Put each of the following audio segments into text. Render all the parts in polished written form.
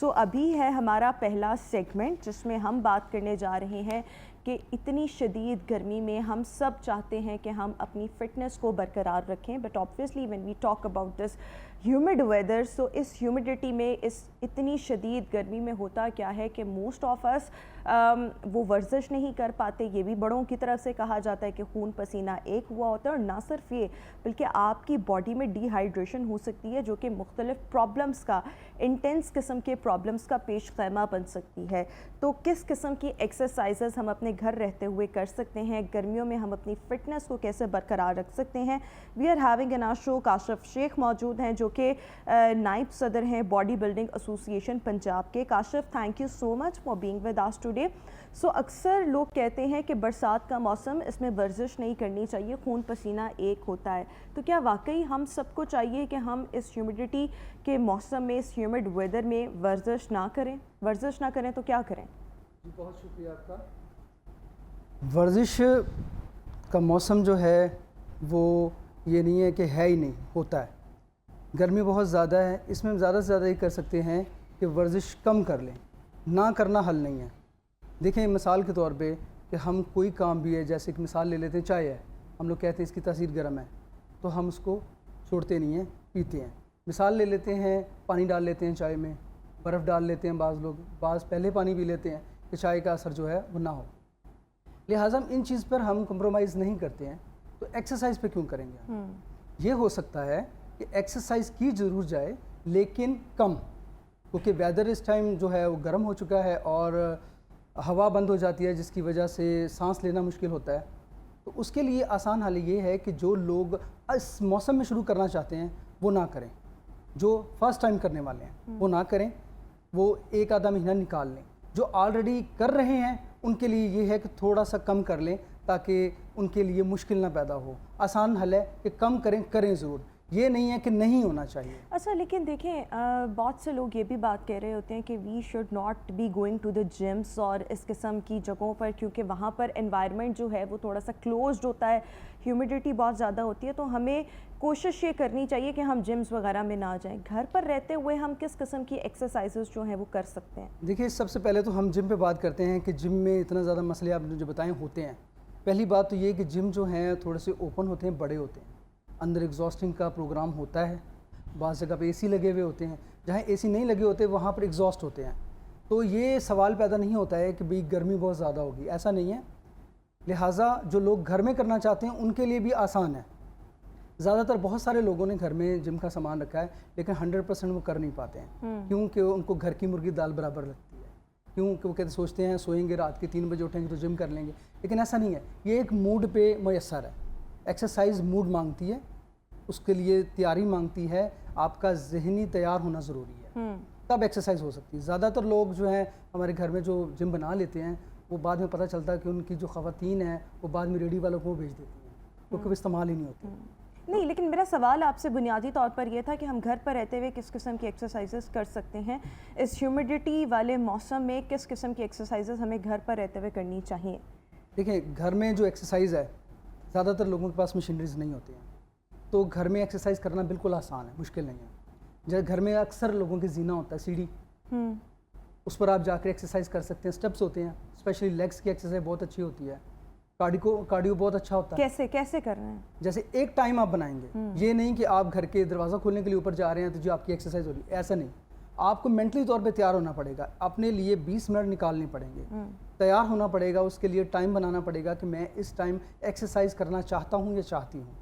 سو ابھی ہے ہمارا پہلا سیگمنٹ جس میں ہم بات کرنے جا رہے ہیں کہ اتنی شدید گرمی میں ہم سب چاہتے ہیں کہ ہم اپنی فٹنس کو برقرار رکھیں، but obviously when we talk about this humid weather, so اس ہیومیڈیٹی میں اس اتنی شدید گرمی میں ہوتا کیا ہے کہ موسٹ آف اس وہ ورزش نہیں کر پاتے. یہ بھی بڑوں کی طرف سے کہا جاتا ہے کہ خون پسینہ ایک ہوا ہوتا ہے، اور نہ صرف یہ بلکہ آپ کی باڈی میں ڈی ہائیڈریشن ہو سکتی ہے جو کہ مختلف پرابلمس کا، انٹینس قسم کے پرابلمس کا پیش خیمہ بن سکتی ہے. تو کس قسم کی ایکسرسائزز ہم اپنے گھر رہتے ہوئے کر سکتے ہیں، گرمیوں میں ہم اپنی فٹنس کو کیسے برقرار رکھ سکتے ہیں. وی آر ہیونگ ان آور شو کاشف شیخ موجود ہیں جو کہ نائب صدر ہیں باڈی بلڈنگ ایسوسی ایشن پنجاب کے. Kashif, thank you so much for being with us today. So اکثر لوگ کہتے ہیں کہ برسات کا موسم، اس میں ورزش نہیں کرنی چاہیے، خون پسینہ ایک ہوتا ہے. تو کیا واقعی ہم سب کو چاہیے کہ ہم اس ہیومیڈیٹی کے موسم میں، اس ہیومڈ ویدر میں ورزش نہ کریں؟ ورزش نہ کریں تو کیا کریں؟ بہت شکریہ آپ کا. ورزش کا موسم جو ہے وہ یہ نہیں ہے کہ ہے ہی نہیں، ہوتا ہے. گرمی بہت زیادہ ہے، اس میں ہم زیادہ سے زیادہ یہ کر سکتے ہیں کہ ورزش کم کر لیں. نہ کرنا حل نہیں ہے. دیکھیں مثال کے طور پہ کہ ہم کوئی کام بھی ہے، جیسے کہ مثال لے لیتے ہیں چائے ہے، ہم لوگ کہتے ہیں اس کی تاثیر گرم ہے تو ہم اس کو چھوڑتے نہیں ہیں، پیتے ہیں. مثال لے لیتے ہیں، پانی ڈال لیتے ہیں چائے میں، برف ڈال لیتے ہیں بعض لوگ، بعض پہلے پانی پی لیتے ہیں کہ چائے کا اثر جو ہے وہ نہ ہو. لہٰذا ان چیز پر ہم کمپرومائز نہیں کرتے ہیں تو ایکسرسائز پہ کیوں کریں گے؟ یہ ہو سکتا ہے کہ ایکسرسائز کی ضرور جائے لیکن کم، کیونکہ ویدر اس ٹائم جو ہے وہ گرم ہو چکا ہے اور ہوا بند ہو جاتی ہے جس کی وجہ سے سانس لینا مشکل ہوتا ہے. تو اس کے لیے آسان حل یہ ہے کہ جو لوگ اس موسم میں شروع کرنا چاہتے ہیں وہ نہ کریں. جو فرسٹ ٹائم کرنے والے ہیں وہ نہ کریں، وہ ایک آدھا مہینہ نکال لیں. جو آلریڈی کر رہے ہیں ان کے لیے یہ ہے کہ تھوڑا سا کم کر لیں تاکہ ان کے لیے مشکل نہ پیدا ہو. آسان حل ہے کہ کم کریں ضرور، یہ نہیں ہے کہ نہیں ہونا چاہیے. اچھا، لیکن دیکھیں بہت سے لوگ یہ بھی بات کہہ رہے ہوتے ہیں کہ we should not be going to the gyms اور اس قسم کی جگہوں پر، کیونکہ وہاں پر انوائرمنٹ جو ہے وہ تھوڑا سا کلوزڈ ہوتا ہے، ہیومیڈیٹی بہت زیادہ ہوتی ہے. تو ہمیں کوشش یہ کرنی چاہیے کہ ہم جمس وغیرہ میں نہ جائیں. گھر پر رہتے ہوئے ہم کس قسم کی ایکسرسائزز جو ہیں وہ کر سکتے ہیں؟ دیکھیے سب سے پہلے تو ہم جم پہ بات کرتے ہیں کہ جم میں اتنا زیادہ مسئلے آپ نے جو بتائیں ہوتے ہیں. پہلی بات تو یہ کہ جم جو ہیں تھوڑے سے اوپن ہوتے ہیں، بڑے ہوتے ہیں، اندر ایگزاسٹنگ کا پروگرام ہوتا ہے. بعض جگہ پہ اے سی لگے ہوئے ہوتے ہیں، جہاں اے سی نہیں لگے ہوتے وہاں پر ایگزاسٹ ہوتے ہیں. تو یہ سوال پیدا نہیں ہوتا ہے کہ بھئی گرمی بہت زیادہ ہوگی، ایسا نہیں ہے. لہٰذا جو لوگ گھر میں کرنا چاہتے ہیں ان کے لیے بھی آسان ہے. زیادہ تر بہت سارے لوگوں نے گھر میں جم کا سامان رکھا ہے لیکن 100% وہ کر نہیں پاتے ہیں کیونکہ ان کو گھر کی مرغی دال برابر لگتی ہے. کیونکہ وہ کہتے سوچتے ہیں سوئیں گے رات کے 3 بجے اٹھیں گے تو جم کر لیں گے، لیکن ایسا نہیں ہے. یہ ایک موڈ پہ میسر ہے. ایکسرسائز موڈ مانگتی ہے، اس کے لیے تیاری مانگتی ہے، آپ کا ذہنی تیار ہونا ضروری ہے، تب ایکسرسائز ہو سکتی ہے. زیادہ تر لوگ جو ہیں ہمارے گھر میں جو جم بنا لیتے ہیں وہ بعد میں پتہ چلتا ہے کہ ان کی جو خواتین ہیں وہ بعد میں ریڈی والوں کو بھیج دیتی ہیں کیونکہ وہ استعمال ہی نہیں ہوتی. نہیں، لیکن میرا سوال آپ سے بنیادی طور پر یہ تھا کہ ہم گھر پر رہتے ہوئے کس قسم کی ایکسرسائزز کر سکتے ہیں. اس ہیومیڈیٹی والے موسم میں کس قسم کی ایکسرسائزز ہمیں گھر پر رہتے ہوئے کرنی چاہیے؟ دیکھیں گھر میں جو ایکسرسائز ہے، زیادہ تر لوگوں کے پاس مشینریز نہیں ہوتی ہیں تو گھر میں ایکسرسائز کرنا بالکل آسان ہے، مشکل نہیں ہے. جیسے گھر میں اکثر لوگوں کے زینہ ہوتا ہے سیڑھی، اس پر آپ جا کے ایکسرسائز کر سکتے ہیں. اسٹیپس ہوتے ہیں، اسپیشلی لیگس کی ایکسرسائز بہت اچھی ہوتی ہے. کارڈیو بہت اچھا ہوتا ہے. کیسے کر رہے ہیں؟ جیسے ایک ٹائم آپ بنائیں گے، یہ نہیں کہ آپ گھر کے دروازہ کھولنے کے لیے اوپر جا رہے ہیں تو جو آپ کی ایکسرسائز ہو رہی ہے، ایسا نہیں. آپ کو مینٹلی طور پہ تیار ہونا پڑے گا، اپنے لیے 20 منٹ نکالنے پڑیں گے، تیار ہونا پڑے گا. اس کے لیے ٹائم بنانا پڑے گا کہ میں اس ٹائم ایکسرسائز کرنا چاہتا ہوں یا چاہتی ہوں.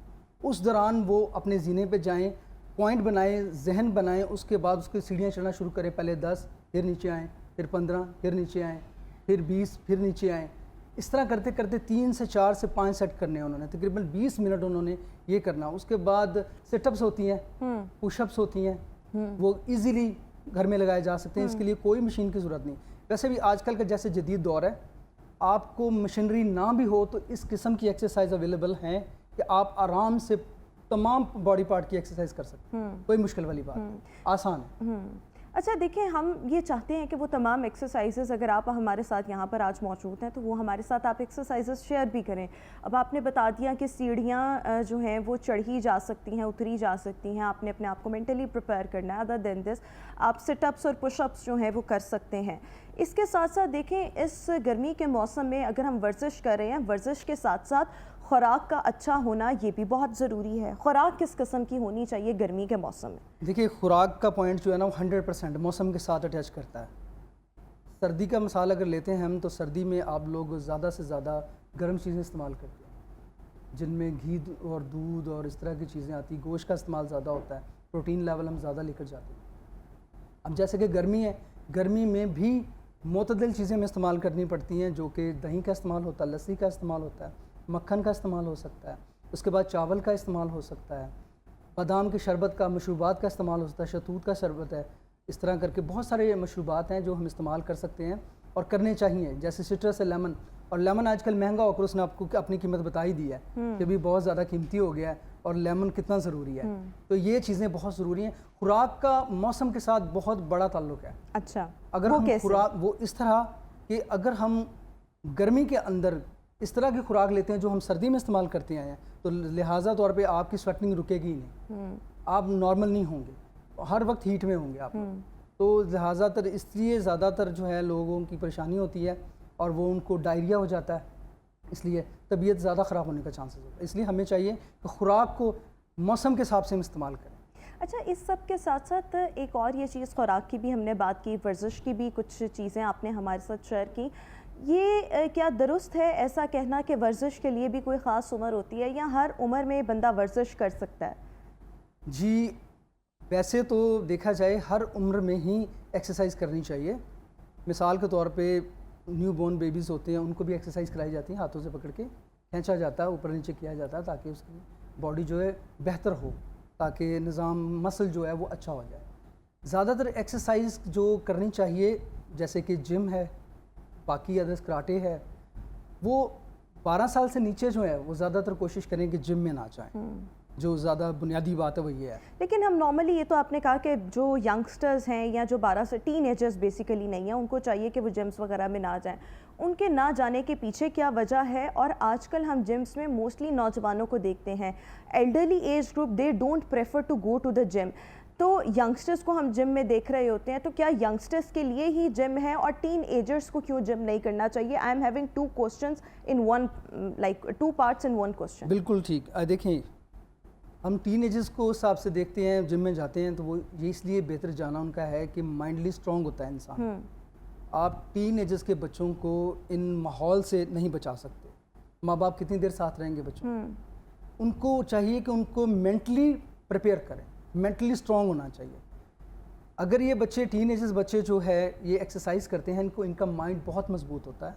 اس دوران وہ اپنے زینے پہ جائیں، پوائنٹ بنائیں، ذہن بنائیں. اس کے بعد اس کی سیڑھیاں چڑھنا شروع کریں. پہلے 10، پھر نیچے آئیں، پھر 15، پھر نیچے آئیں، پھر 20، پھر نیچے آئیں. اس طرح کرتے کرتے 3 سے 4 سے 5 سیٹ کرنے ہیں انہوں نے. تقریباً 20 منٹ انہوں نے یہ کرنا. اس کے بعد سٹ اپس ہوتی ہیں، پش اپس ہوتی ہیں، وہ ایزیلی گھر میں لگائے جا سکتے ہیں. اس کے لیے کوئی مشین کی ضرورت نہیں. ویسے بھی آج کل کا جیسے جدید دور ہے، آپ کو مشینری نہ بھی ہو تو اس قسم کی ایکسرسائز اویلیبل ہیں کہ آپ آرام سے تمام باڈی پارٹ کی ایکسرسائز کر سکتے ہیں. کوئی مشکل والی بات نہیں، آسان ہے. اچھا دیکھیں، ہم یہ چاہتے ہیں کہ وہ تمام ایکسرسائزز، اگر آپ ہمارے ساتھ یہاں پر آج موجود ہیں تو وہ ہمارے ساتھ آپ ایکسرسائزز شیئر بھی کریں. اب آپ نے بتا دیا کہ سیڑھیاں جو ہیں وہ چڑھی جا سکتی ہیں، اتری جا سکتی ہیں، آپ نے اپنے آپ کو مینٹلی پریپیئر کرنا ہے. ادر دین دس آپ سٹ اپس اور پش اپس جو ہیں وہ کر سکتے ہیں. اس کے ساتھ ساتھ دیکھیں، اس گرمی کے موسم میں اگر ہم ورزش کر رہے ہیں، ورزش کے ساتھ ساتھ خوراک کا اچھا ہونا یہ بھی بہت ضروری ہے. خوراک کس قسم کی ہونی چاہیے گرمی کے موسم میں؟ دیکھیے خوراک کا پوائنٹ جو ہے نا وہ 100% موسم کے ساتھ اٹیچ کرتا ہے. سردی کا مثال اگر لیتے ہیں ہم، تو سردی میں آپ لوگ زیادہ سے زیادہ گرم چیزیں استعمال کرتے ہیں، جن میں گھی اور دودھ اور اس طرح کی چیزیں آتی ہیں. گوشت کا استعمال زیادہ ہوتا ہے، پروٹین لیول ہم زیادہ لے کر جاتے ہیں. اب جیسے کہ گرمی ہے، گرمی میں بھی معتدل چیزیں ہمیں استعمال کرنی پڑتی ہیں، جو کہ دہی کا استعمال ہوتا ہے، لسی کا استعمال ہوتا ہے، مکھن کا استعمال ہو سکتا ہے، اس کے بعد چاول کا استعمال ہو سکتا ہے، بادام کے شربت کا، مشروبات کا استعمال ہو سکتا ہے، شہتوت کا شربت ہے. اس طرح کر کے بہت سارے مشروبات ہیں جو ہم استعمال کر سکتے ہیں اور کرنے چاہیے. جیسے سٹرس ہے، لیمن، اور لیمن آج کل مہنگا ہو کر اس نے آپ کو اپنی قیمت بتا ہی دی ہے کہ بھی بہت زیادہ قیمتی ہو گیا ہے، اور لیمن کتنا ضروری ہے. تو یہ چیزیں بہت ضروری ہیں. خوراک کا موسم کے ساتھ بہت بڑا تعلق ہے. اچھا، اگر ہم خوراک وہ اس طرح کہ اگر ہم گرمی کے اندر اس طرح کی خوراک لیتے ہیں جو ہم سردی میں استعمال کرتے ہیں، تو لہٰذا طور پہ آپ کی سویٹنگ رکے گی نہیں، آپ نارمل نہیں ہوں گے، ہر وقت ہیٹ میں ہوں گے آپ. تو لہٰذا تر اس لیے زیادہ تر جو ہے لوگوں کی پریشانی ہوتی ہے اور وہ ان کو ڈائریا ہو جاتا ہے، اس لیے طبیعت زیادہ خراب ہونے کا چانسز ہوتا ہے. اس لیے ہمیں چاہیے کہ خوراک کو موسم کے حساب سے ہم استعمال کریں. اچھا، اس سب کے ساتھ ساتھ ایک اور یہ چیز، خوراک کی بھی ہم نے بات کی، ورزش کی بھی کچھ چیزیں آپ نے ہمارے ساتھ شیئر کی. یہ کیا درست ہے ایسا کہنا کہ ورزش کے لیے بھی کوئی خاص عمر ہوتی ہے، یا ہر عمر میں بندہ ورزش کر سکتا ہے؟ جی ویسے تو دیکھا جائے ہر عمر میں ہی ایکسرسائز کرنی چاہیے. مثال کے طور پہ نیو بورن بیبیز ہوتے ہیں، ان کو بھی ایکسرسائز کرائی جاتی ہے، ہاتھوں سے پکڑ کے کھینچا جاتا ہے، اوپر نیچے کیا جاتا ہے تاکہ اس کی باڈی جو ہے بہتر ہو، تاکہ نظام مسل جو ہے وہ اچھا ہو جائے. زیادہ تر ایکسرسائز جو کرنی چاہیے جیسے کہ جم ہے، باقی ادرس کراٹے ہے، وہ 12 سال سے نیچے جو ہے وہ زیادہ تر کوشش کریں کہ جم میں نہ جائیں. جو زیادہ بنیادی بات ہے وہ یہ ہے. لیکن ہم نارملی، یہ تو آپ نے کہا کہ جو ینگسٹرز ہیں یا جو 12 سے ٹین ایجرز بیسیکلی نہیں ہیں، ان کو چاہیے کہ وہ جمز وغیرہ میں نہ جائیں. ان کے نہ جانے کے پیچھے کیا وجہ ہے؟ اور آج کل ہم جمز میں موسٹلی نوجوانوں کو دیکھتے ہیں، elderly age group, they don't prefer to go to the gym. تو ینگسٹرز کو ہم جم میں دیکھ رہے ہوتے ہیں، تو کیا ینگسٹرز کے لیے ہی جم ہے، اور ٹین ایجرز کو کیوں جم نہیں کرنا چاہیے؟ I am having two questions in one, like two parts in one question. بالکل ٹھیک. دیکھیں ہم ٹین ایجز کو اس حساب سے دیکھتے ہیں، جم میں جاتے ہیں تو وہ یہ اس لیے بہتر جانا ان کا ہے کہ مائنڈلی اسٹرانگ ہوتا ہے انسان. آپ ٹین ایجز کے بچوں کو ان ماحول سے نہیں بچا سکتے. ماں باپ کتنی دیر ساتھ رہیں گے بچوں؟ ان کو چاہیے کہ ان کو مینٹلی پریپیئر کریں، مینٹلی اسٹرانگ ہونا چاہیے. اگر یہ بچے ٹین ایجز بچے جو ہے یہ ایکسرسائز کرتے ہیں، ان کا مائنڈ بہت مضبوط ہوتا ہے،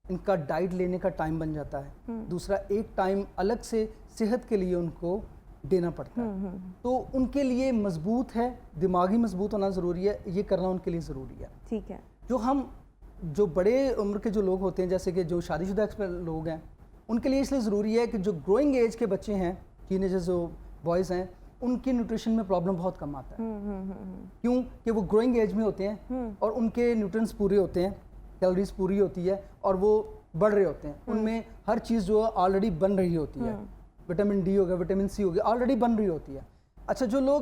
ان کا ڈائٹ لینے کا ٹائم بن جاتا ہے. دوسرا ایک ٹائم الگ سے صحت کے لیے ان کو دینا پڑتا ہے. تو ان کے لیے مضبوط ہے، دماغی مضبوط ہونا ضروری ہے، یہ کرنا ان کے لیے ضروری ہے. ٹھیک ہے. جو بڑے عمر کے جو لوگ ہوتے ہیں، جیسے کہ جو شادی شدہ لوگ ہیں، ان کے لیے اس لیے ضروری ہے کہ جو گروئنگ ایج کے بچے ہیں، ٹین ایجرز جو بوائز ہیں، ان کی نیوٹریشن میں پرابلم بہت کم آتا ہے. کیوں کہ وہ گروئنگ ایج میں ہوتے ہیں اور ان کے نیوٹرینس پورے ہوتے ہیں، کیلوریز پوری ہوتی ہے اور وہ بڑھ رہے ہوتے ہیں. ان میں ہر چیز جو آلریڈی بن رہی ہوتی ہے، وٹامن ڈی ہو گیا، وٹامن سی ہو گیا، آلریڈی بن رہی ہوتی ہے. اچھا، جو لوگ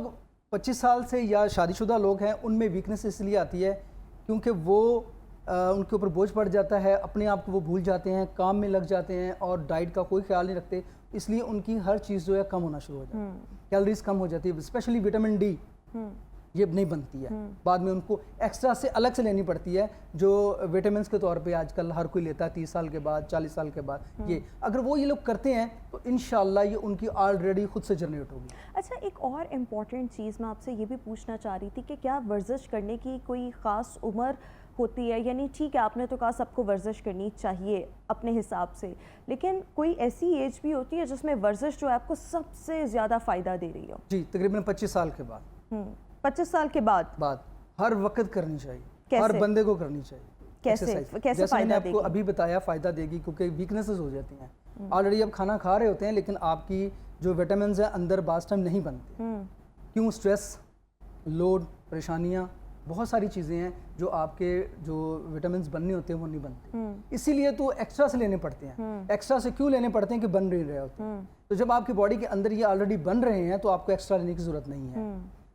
25 سال سے یا شادی شدہ لوگ ہیں، ان میں ویکنس اس لیے آتی ہے کیونکہ وہ ان کے اوپر بوجھ پڑ جاتا ہے، اپنے آپ کو وہ بھول جاتے ہیں، کام میں لگ جاتے ہیں اور ڈائٹ کا کوئی خیال نہیں رکھتے. اس لیے ان کی ہر چیز جو ہے کم ہونا شروع ہو جاتی ہے، کیلوریز کم ہو جاتی ہے، اسپیشلی وٹامن ڈی یہ نہیں بنتی ہے. بعد میں ان کو ایکسٹرا سے الگ سے لینی پڑتی ہے، جو وٹامنس کے طور پہ آج کل ہر کوئی لیتا ہے 30 سال کے بعد، 40 سال کے بعد. یہ اگر وہ یہ لوگ کرتے ہیں تو انشاءاللہ یہ ان کی آلریڈی خود سے جنریٹ ہوگی. اچھا، ایک اور امپورٹنٹ چیز میں آپ سے یہ بھی پوچھنا چاہ رہی تھی کہ کیا ورزش کرنے کی کوئی خاص عمر ہوتی ہے؟ یعنی ٹھیک ہے، آپ نے تو کہا سب کو ورزش کرنی چاہیے اپنے حساب سے، لیکن کوئی ایسی ایج بھی ہوتی ہے جس میں ورزش جو ہے آپ کو سب سے زیادہ فائدہ دے رہی ہو؟ جی، تقریباً 25 سال کے بعد. 25 سال کے بعد ہر وقت کرنی چاہیے، ہر بندے کو کرنی چاہیے. کیسے جیسے میں نے آپ کو ابھی بتایا فائدہ دے گی، کیونکہ ویکنیسز ہو جاتی ہیں. آلریڈی آپ کھانا کھا رہے ہوتے ہیں لیکن آپ کی جو وٹامنز ہیں اندر بعض ٹائم نہیں بنتے. کیوں؟ سٹریس، لوڈ، پریشانیاں، بہت ساری چیزیں ہیں جو آپ کے جو وٹامنس بننے ہوتے ہیں وہ نہیں بنتے, اسی لیے تو ایکسٹرا سے لینے پڑتے ہیں. ایکسٹرا سے کیوں لینے پڑتے ہیں کہ بن نہیں رہے ہوتے ہیں. تو جب آپ کی باڈی کے اندر یہ آلریڈی بن رہے ہیں تو آپ کو ایکسٹرا لینے کی ضرورت نہیں ہے.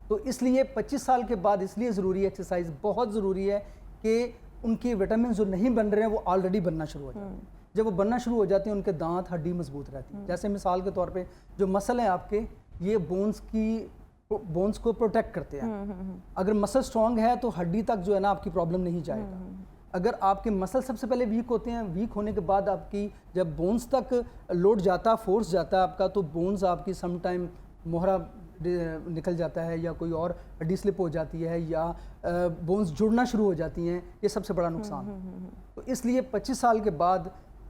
تو اس لیے 25 سال کے بعد اس لیے ضروری ہے ایکسرسائز, بہت ضروری ہے کہ ان کے وٹامنس جو نہیں بن رہے ہیں وہ آلریڈی بننا شروع ہو جاتے ہیں. جب وہ بننا شروع ہو جاتے ہیں ان کے دانت ہڈی مضبوط رہتی ہے. جیسے مثال کے طور پہ جو مسل ہیں آپ کے, یہ بونز کو پروٹیکٹ کرتے ہیں. اگر مسل سٹرونگ ہے تو ہڈی تک جو ہے نا آپ کی پرابلم نہیں جائے گا. اگر آپ کے مسل سب سے پہلے ویک ہوتے ہیں, ویک ہونے کے بعد آپ کی جب بونز تک لوڈ جاتا, فورس جاتا ہے آپ کا, تو بونز آپ کی سم ٹائم مہرا نکل جاتا ہے یا کوئی اور ہڈی سلپ ہو جاتی ہے یا بونز جڑنا شروع ہو جاتی ہیں. یہ سب سے بڑا نقصان ہے. تو اس لیے 25 سال کے بعد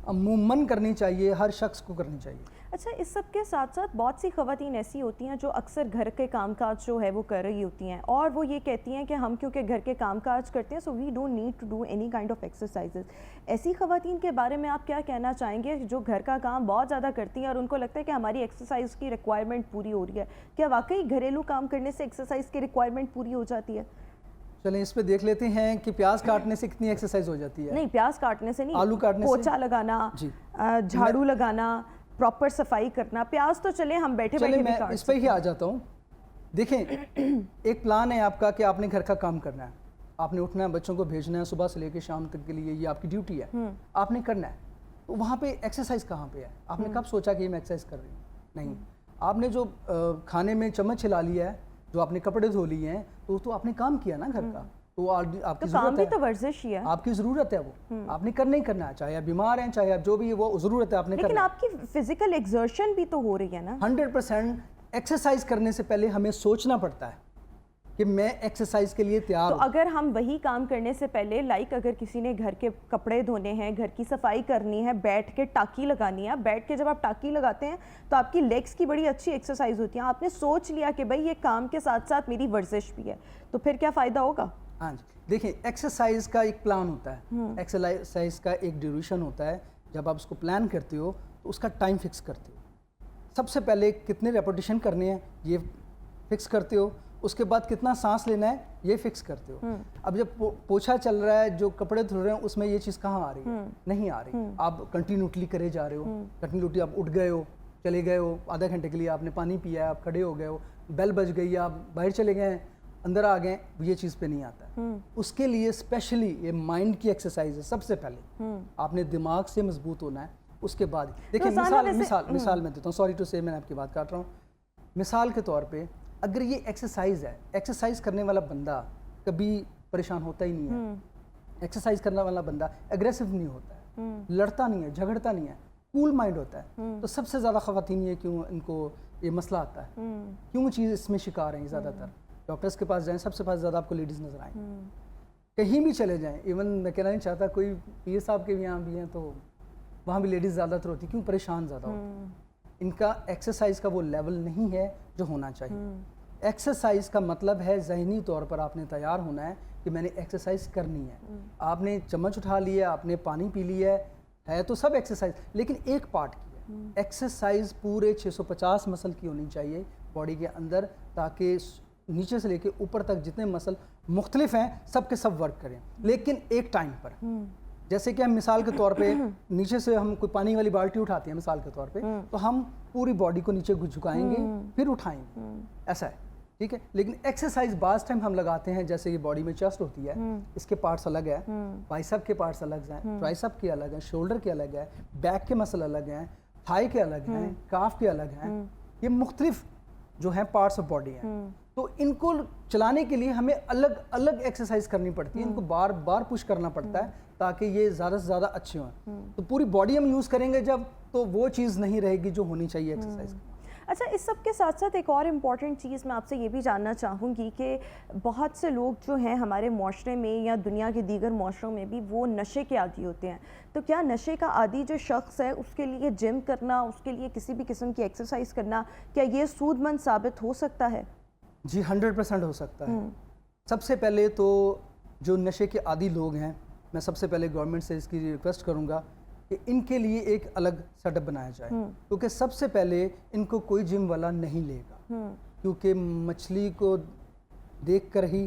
عموماً کرنی چاہیے, ہر شخص کو کرنی چاہیے. اچھا, اس سب کے ساتھ ساتھ بہت سی خواتین ایسی ہوتی ہیں جو اکثر گھر کے کام کاج جو ہے وہ کر رہی ہوتی ہیں, اور وہ یہ کہتی ہیں کہ ہم کیونکہ گھر کے کام کاج کرتے ہیں so we don't need to do any kind of exercises. ایسی خواتین کے بارے میں آپ کیا کہنا چاہیں گے جو گھر کا کام بہت زیادہ کرتی ہیں اور ان کو لگتا ہے کہ ہماری ایکسرسائز کی ریکوائرمنٹ پوری ہو رہی ہے؟ کیا واقعی گھریلو کام کرنے سے ایکسرسائز کی ریکوائرمنٹ پوری ہو جاتی ہے؟ چلیں اس پہ دیکھ لیتے ہیں کہ پیاز کاٹنے سے کتنی ایکسرسائز ہو جاتی ہے. نہیں, پیاز کاٹنے سے نہیں, آلو کاٹنے سے, پوچھا لگانا, جھاڑو لگانا, پراپر صفائی کرنا. پیاز تو چلیں ہم بیٹھے بیٹھے بھی کاٹ. اس پہ ہی آ جاتا ہوں. دیکھیں, ایک پلان ہے آپ کا کہ آپ نے گھر کا کام کرنا ہے, آپ نے اٹھنا ہے, بچوں کو بھیجنا ہے صبح سے لے کے شام تک کے لیے, یہ آپ کی ڈیوٹی ہے, آپ نے کرنا ہے. تو وہاں پہ ایکسرسائز کہاں پہ ہے؟ آپ نے کب سوچا کہ میں ایکسرسائز کر رہی ہوں؟ نہیں. آپ نے جو کھانے میں چمچ ہلا لیا ہے, جو آپ نے کپڑے دھو لیے ہیں, تو آپ نے کام کیا نا گھر کا, تو آپ کی ضرورت ہے, تو ورزش ہی ہے, آپ کی ضرورت ہے, وہ آپ نے کرنا ہی کرنا ہے, چاہے آپ بیمار ہیں, چاہے آپ جو بھی, وہ ضرورت ہے آپ نے کرنا. لیکن آپ کی فزیکل ایکسرشن بھی تو ہو رہی ہے نا. 100% ایکسرسائز کرنے سے پہلے ہمیں سوچنا پڑتا ہے کہ میں ایکسرسائز کے لیے تیار ہوں. تو اگر ہم وہی کام کرنے سے پہلے اگر کسی نے گھر کے کپڑے دھونے ہیں, گھر کی صفائی کرنی ہے, بیٹھ کے ٹاکی لگانی ہے, بیٹھ کے جب آپ ٹاکی لگاتے ہیں تو آپ کی لیگز کی بڑی اچھی ایکسرسائز ہوتی ہے. آپ نے سوچ لیا کہ بھائی یہ کام کے ساتھ ساتھ میری ورزش بھی ہے, تو پھر کیا فائدہ ہوگا؟ ہاں جی, دیکھیں ایکسرسائز کا ایک پلان ہوتا ہے, ایکسرسائز کا ایک ڈیوریشن ہوتا ہے. جب آپ اس کو پلان کرتے ہو تو اس کا ٹائم فکس کرتے ہو. سب سے پہلے کتنے ریپیٹیشن کرنے ہیں یہ فکس کرتے ہو, اس کے بعد کتنا سانس لینا ہے یہ فکس کرتے ہو. اب جب پوچھا چل رہا ہے, جو کپڑے دھل رہے ہیں, اس میں یہ چیز کہاں آ رہی ہے؟ نہیں آ رہی. آپ کنٹینیوٹلی کرے جا رہے ہو, کنٹینیوٹلی آپ اٹھ گئے ہو, چلے گئے ہو, آدھا گھنٹے کے لیے آپ نے پانی پیا ہے, آپ کھڑے ہو گئے ہو, بیل بج گئی, آپ باہر چلے گئے ہیں, اندر آ گئے, یہ چیز پہ نہیں آتا ہے. اس کے لیے اسپیشلی یہ مائنڈ کی ایکسرسائز ہے. سب سے پہلے آپ نے دماغ سے مضبوط ہونا ہے. اس کے بعد دیکھیں مثال میں دیتا ہوں, سوری ٹو سے میں آپ کی بات کاٹ رہا ہوں. مثال کے طور پہ اگر یہ ایکسرسائز ہے, ایکسرسائز کرنے والا بندہ کبھی پریشان ہوتا ہی نہیں ہے. ایکسرسائز کرنے والا بندہ ایگریسو نہیں ہوتا ہے, لڑتا نہیں ہے, جھگڑتا نہیں ہے, کول مائنڈ ہوتا ہے. تو سب سے زیادہ خواتین یہ کیوں ان کو یہ مسئلہ آتا ہے, کیوں چیز اس میں شکار ہیں زیادہ تر. ڈاکٹرز کے پاس جائیں, سب سے زیادہ آپ کو لیڈیز نظر آئیں. کہیں بھی چلے جائیں, ایون میں کہنا نہیں چاہتا, کوئی پیر صاحب کے بھی یہاں بھی ہیں تو وہاں بھی لیڈیز زیادہ تر ہوتی. کیوں؟ پریشان زیادہ ہوتی. ان کا ایکسرسائز کا وہ لیول نہیں ہے جو ہونا چاہیے. ایکسرسائز کا مطلب ہے ذہنی طور پر آپ نے تیار ہونا ہے کہ میں نے ایکسرسائز کرنی ہے. آپ نے چمچ اٹھا لیا, آپ نے پانی پی لیا ہے تو سب ایکسرسائز, لیکن ایک پارٹ کی ہے. ایکسرسائز پورے 650 مسل کی ہونی چاہیے باڈی کے اندر, تاکہ نیچے سے لے کے اوپر تک جتنے مسل مختلف ہیں سب کے سب ورک کریں, لیکن ایک ٹائم پر. جیسے کہ ہم مثال کے طور پہ نیچے سے ہم کوئی پانی والی بالٹی اٹھاتے ہیں مثال کے طور پہ, تو ہم پوری باڈی کو نیچے جھکائیں گے پھر اٹھائیں گے, ایسا ہے, ٹھیک ہے. لیکن ایکسرسائز بعض ٹائم ہم لگاتے ہیں, جیسے یہ باڈی میں چیسٹ ہوتی ہے, اس کے پارٹس الگ ہیں, بائسپ کے پارٹس الگ ہیں, ٹرائسپ کے الگ ہیں, شولڈر کے الگ ہیں, بیک کے مسل الگ ہیں, تھائی کے الگ ہیں, کاف کے الگ ہیں. یہ مختلف جو ہیں پارٹس آف باڈی ہیں. تو ان کو چلانے کے لیے ہمیں الگ الگ ایکسرسائز کرنی پڑتی ہے, ان کو بار بار پش کرنا پڑتا ہے تاکہ یہ زیادہ سے زیادہ اچھے ہوں. تو پوری باڈی ہم یوز کریں گے جب, تو وہ چیز نہیں رہے گی جو ہونی چاہیے ایکسرسائز. اچھا, اس سب کے ساتھ ساتھ ایک اور امپورٹنٹ چیز میں آپ سے یہ بھی جاننا چاہوں گی کہ بہت سے لوگ جو ہیں ہمارے معاشرے میں یا دنیا کے دیگر معاشروں میں بھی وہ نشے کے عادی ہوتے ہیں. تو کیا نشے کا عادی جو شخص ہے اس کے لیے جم کرنا, اس کے لیے کسی بھی قسم کی ایکسرسائز کرنا, کیا یہ سود مند ثابت ہو سکتا ہے؟ جی 100% ہو سکتا ہے. سب سے پہلے تو جو نشے کے عادی لوگ ہیں, میں سب سے پہلے گورنمنٹ سے اس کی ریکویسٹ کروں گا کہ ان کے لیے ایک الگ سیٹ اپ بنایا جائے, کیونکہ سب سے پہلے ان کو کوئی جم والا نہیں لے گا, کیونکہ مچھلی کو دیکھ کر ہی